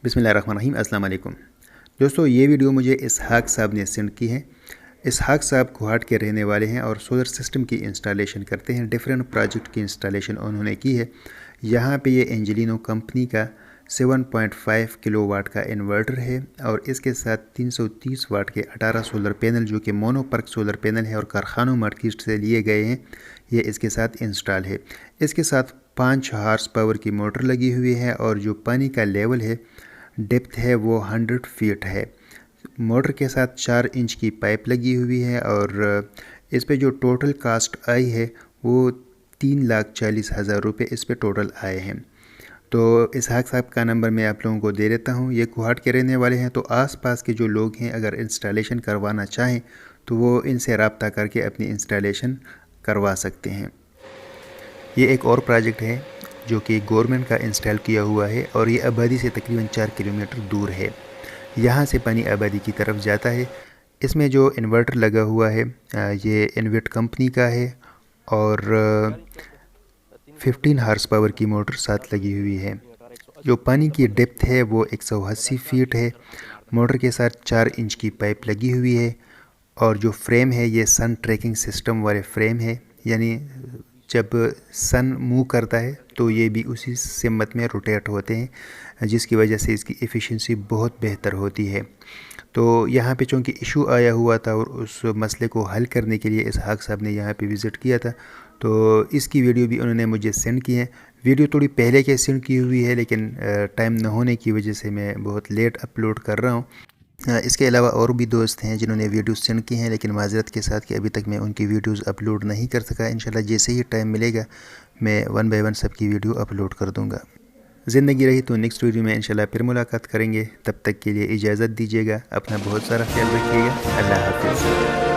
बिस्मिल्लाहिर्रहमानिर्रहीम। अस्सलाम वालेकुम दोस्तों, ये वीडियो मुझे इसहाक साहब ने सेंड की है। इसहाक साहब कहाट के रहने वाले हैं और सोलर सिस्टम की इंस्टॉलेशन करते हैं। डिफरेंट प्रोजेक्ट की इंस्टॉलेशन उन्होंने की है। यहाँ पे ये एंजेलिनो कंपनी का 7.5 किलोवाट का इन्वर्टर है और इसके साथ 330 वाट के 18 सोलर पैनल जो कि मोनोपर्क सोलर पैनल है और कारखानों मार्केट से लिए गए हैं, ये इसके साथ इंस्टॉल है। इसके साथ 5 हॉर्स पावर की मोटर लगी हुई है और जो पानी का लेवल है, डेप्थ है, वो 100 फीट है। मोटर के साथ 4 इंच की पाइप लगी हुई है और इस पे जो टोटल कास्ट आई है वो 3,40,000 रुपये इस पे टोटल आए हैं। तो इसहाक साहब का नंबर मैं आप लोगों को दे देता हूँ। ये कहाट के रहने वाले हैं, तो आसपास के जो लोग हैं अगर इंस्टॉलेशन करवाना चाहें तो वो इनसे रब्ता करके अपनी इंस्टॉलेशन करवा सकते हैं। ये एक और प्रोजेक्ट है जो कि गवर्नमेंट का इंस्टॉल किया हुआ है और ये आबादी से तकरीबन 4 किलोमीटर दूर है। यहाँ से पानी आबादी की तरफ जाता है। इसमें जो इन्वर्टर लगा हुआ है ये इन्वर्ट कंपनी का है और 15 हॉर्स पावर की मोटर साथ लगी हुई है। जो पानी की डेप्थ है वो 180 फीट है। मोटर के साथ 4 इंच की पाइप लगी हुई है और जो फ्रेम है ये सन ट्रैकिंग सिस्टम वाले फ्रेम है, यानी जब सन मूव करता है तो ये भी उसी सिमत में रोटेट होते हैं, जिसकी वजह से इसकी एफिशिएंसी बहुत बेहतर होती है। तो यहाँ पे चूँकि इशू आया हुआ था और उस मसले को हल करने के लिए इसहाक साहब ने यहाँ पे विज़िट किया था, तो इसकी वीडियो भी उन्होंने मुझे सेंड की है। वीडियो थोड़ी पहले के सेंड की हुई है, लेकिन टाइम न होने की वजह से मैं बहुत लेट अपलोड कर रहा हूँ। इसके अलावा और भी दोस्त हैं जिन्होंने वीडियोस सेंड की हैं, लेकिन माज़रत के साथ कि अभी तक मैं उनकी वीडियोस अपलोड नहीं कर सका। इंशाल्लाह जैसे ही टाइम मिलेगा मैं 1 बाय 1 सबकी वीडियो अपलोड कर दूंगा। ज़िंदगी रही तो नेक्स्ट वीडियो में इंशाल्लाह फिर मुलाकात करेंगे। तब तक के लिए इजाज़त दीजिएगा। अपना बहुत सारा ख्याल रखिएगा। अल्लाह हाफ़िज़।